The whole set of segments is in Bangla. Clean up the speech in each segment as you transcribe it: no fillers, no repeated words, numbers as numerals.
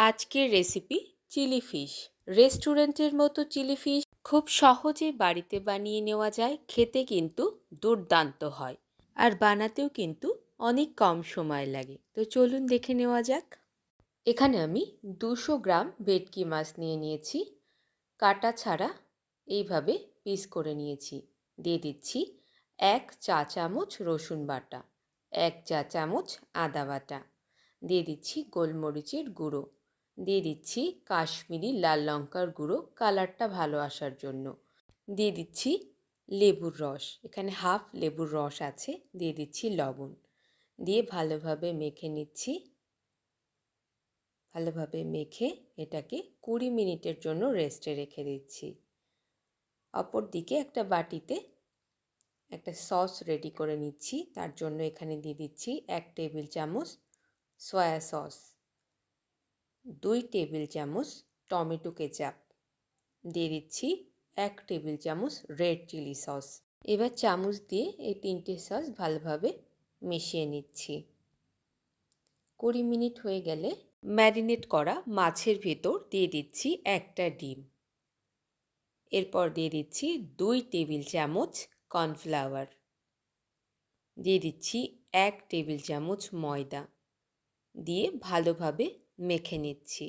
আজকের রেসিপি চিলি ফিশ। রেস্টুরেন্টের মতো চিলি ফিশ খুব সহজে বাড়িতে বানিয়ে নেওয়া যায়, খেতে কিন্তু দুর্দান্ত হয় আর বানাতেও কিন্তু অনেক কম সময় লাগে। তো চলুন দেখে নেওয়া যাক। এখানে আমি 200 গ্রাম ভেটকি মাছ নিয়ে নিয়েছি, কাটা ছাড়া এইভাবে পিস করে নিয়েছি। দিয়ে দিচ্ছি 1 চা চামচ রসুন বাটা, 1 চা চামচ আদা বাটা, দিয়ে দিচ্ছি গোলমরিচের গুঁড়ো, দিয়ে দিচ্ছি কাশ্মীরি লাল লঙ্কার গুঁড়ো কালারটা ভালো আসার জন্য, দিয়ে দিচ্ছি লেবুর রস, এখানে হাফ লেবুর রস আছে, দিয়ে দিচ্ছি লবণ, দিয়ে ভালোভাবে মেখে নিচ্ছি। ভালোভাবে মেখে এটাকে 20 মিনিটের জন্য রেস্টে রেখে দিচ্ছি। অপর দিকে একটা বাটিতে একটা সস রেডি করে নিচ্ছি। তার জন্য এখানে দিয়ে দিচ্ছি 1 টেবিল চামচ সয়া সস, 2 টেবিল চামচ টমেটো কেচাপ, দিয়ে দিচ্ছি 1 টেবিল চামচ রেড চিলি সস। এবার চামচ দিয়ে এই 3টে সস ভালোভাবে মিশিয়ে নিচ্ছি। 20 মিনিট হয়ে গেলে ম্যারিনেট করা মাছের ভেতর দিয়ে দিচ্ছি একটা ডিম। এরপর দিয়ে দিচ্ছি 2 টেবিল চামচ কর্নফ্লাওয়ার, দিয়ে দিচ্ছি 1 টেবিল চামচ ময়দা, দিয়ে ভালোভাবে মেখে নিচ্ছি।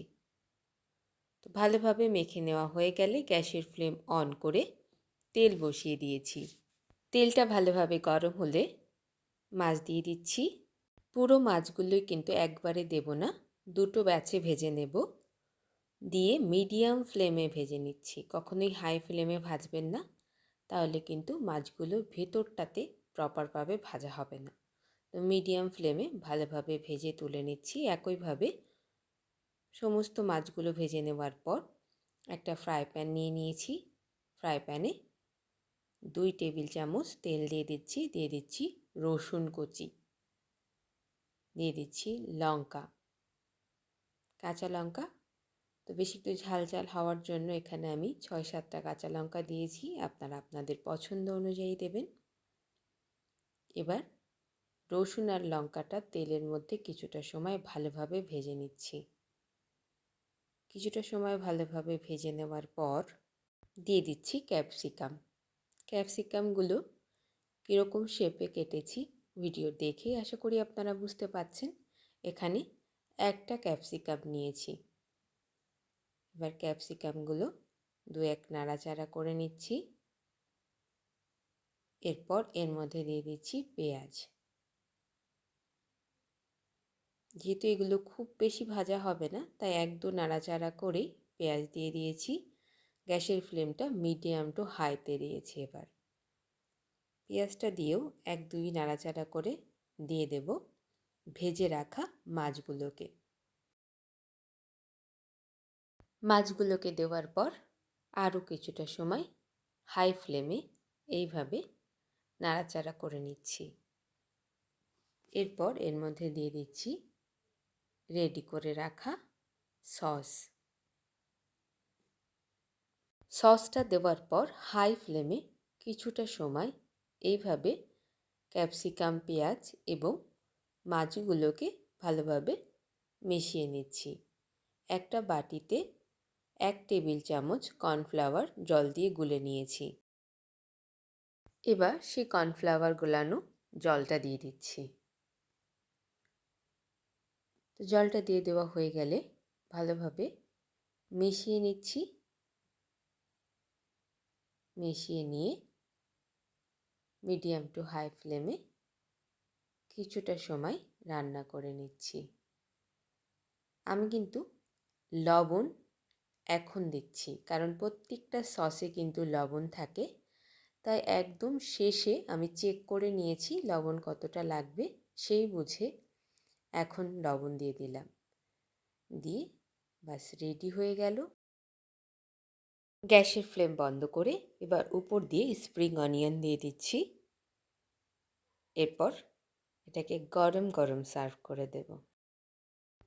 তো ভালোভাবে মেখে নেওয়া হয়ে গেলে গ্যাসের ফ্লেম অন করে তেল বসিয়ে দিয়েছি। তেলটা ভালোভাবে গরম হলে মাছ দিয়ে দিচ্ছি। পুরো মাছগুলোই কিন্তু একবারে দেব না, দুটো ব্যাচে ভেজে নেব। দিয়ে মিডিয়াম ফ্লেমে ভেজে নিচ্ছি, কখনোই হাই ফ্লেমে ভাজবেন না, তাহলে কিন্তু মাছগুলো ভেতরটাতে প্রপারভাবে ভাজা হবে না। তো মিডিয়াম ফ্লেমে ভালোভাবে ভেজে তুলে নিচ্ছি। একইভাবে সমস্ত মাছগুলো ভেজে নেওয়ার পর একটা ফ্রাই প্যান নিয়ে নিয়েছি। ফ্রাই প্যানে 2 টেবিল চামচ তেল দিয়ে দিচ্ছি, দিয়ে দিচ্ছি রসুন কুচি, দিয়ে দিচ্ছি লঙ্কা, কাঁচা লঙ্কা। তো বেশি একটু ঝাল ঝাল হওয়ার জন্য এখানে আমি 6-7টা কাঁচা লঙ্কা দিয়েছি, আপনারা আপনাদের পছন্দ অনুযায়ী দেবেন। এবার রসুন আর লঙ্কাটা তেলের মধ্যে কিছুটা সময় ভালোভাবে ভেজে নিচ্ছি। কিছুটা সময় ভালোভাবে ভেজে নেওয়ার পর দিয়ে দিচ্ছি ক্যাপসিকাম। ক্যাপসিকামগুলো কীরকম শেপে কেটেছি ভিডিও দেখেই আশা করি আপনারা বুঝতে পারছেন। এখানে একটা ক্যাপসিকাম নিয়েছি। এবার ক্যাপসিকামগুলো 2-1 নাড়াচাড়া করে নিচ্ছি। এরপর এর মধ্যে দিয়ে দিচ্ছি পেঁয়াজ। যেহেতু এগুলো খুব বেশি ভাজা হবে না, তাই 1-2 নাড়াচাড়া করেই পেঁয়াজ দিয়ে দিয়েছি। গ্যাসের ফ্লেমটা মিডিয়াম টু হাইতে দিয়েছি। এবার পেঁয়াজটা দিয়েও 1-2 নাড়াচাড়া করে দিয়ে দেব ভেজে রাখা মাছগুলোকে। মাছগুলোকে দেওয়ার পর আরও কিছুটা সময় হাই ফ্লেমে এইভাবে নাড়াচাড়া করে নিচ্ছি। এরপর এর মধ্যে দিয়ে দিচ্ছি রেডি করে রাখা সস। সসটা দেওয়ার পর হাই ফ্লেমে কিছুটা সময় এইভাবে ক্যাপসিকাম, পেঁয়াজ এবং মাছগুলোকে ভালোভাবে মিশিয়ে নিচ্ছি। একটা বাটিতে 1 টেবিল চামচ কর্নফ্লাওয়ার জল দিয়ে গুলে নিয়েছি। এবার সেই কর্নফ্লাওয়ার গোলানো জলটা দিয়ে দিচ্ছি। তো জলটা দিয়ে দেওয়া হয়ে গেলে ভালোভাবে মিশিয়ে নিচ্ছি। মিশিয়ে নিয়ে মিডিয়াম টু হাই ফ্লেমে কিছুটা সময় রান্না করে নিচ্ছি। আমি কিন্তু লবণ এখন দিচ্ছি, কারণ প্রত্যেকটা সসে কিন্তু লবণ থাকে, তাই একদম শেষে আমি চেক করে নিয়েছি লবণ কতটা লাগবে, সেই বুঝে এখন লবণ দিয়ে দিলাম। দিয়ে বাস রেডি হয়ে গেল। গ্যাসের ফ্লেম বন্ধ করে এবার উপর দিয়ে স্প্রিং অনিয়ন দিয়ে দিচ্ছি। এরপর এটাকে গরম গরম সার্ভ করে দেব।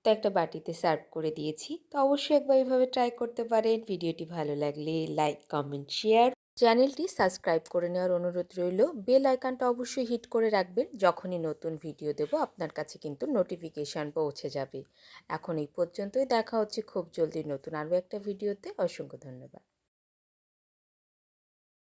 তো একটা বাটিতে সার্ভ করে দিয়েছি। তো অবশ্যই একবার এইভাবে ট্রাই করতে পারেন। ভিডিওটি ভালো লাগলে লাইক, কমেন্ট, শেয়ার চ্যানেলটি সাবস্ক্রাইব করে নেওয়ার অনুরোধ রইল। বেল আইকনটা অবশ্যই হিট করে রাখবেন। যখনই নতুন ভিডিও দেব আপনার কাছে কিন্তু নোটিফিকেশান পৌঁছে যাবে। এখন এই পর্যন্তই, দেখা হচ্ছে খুব জলদি নতুন আরও একটা ভিডিওতে। অসংখ্য ধন্যবাদ।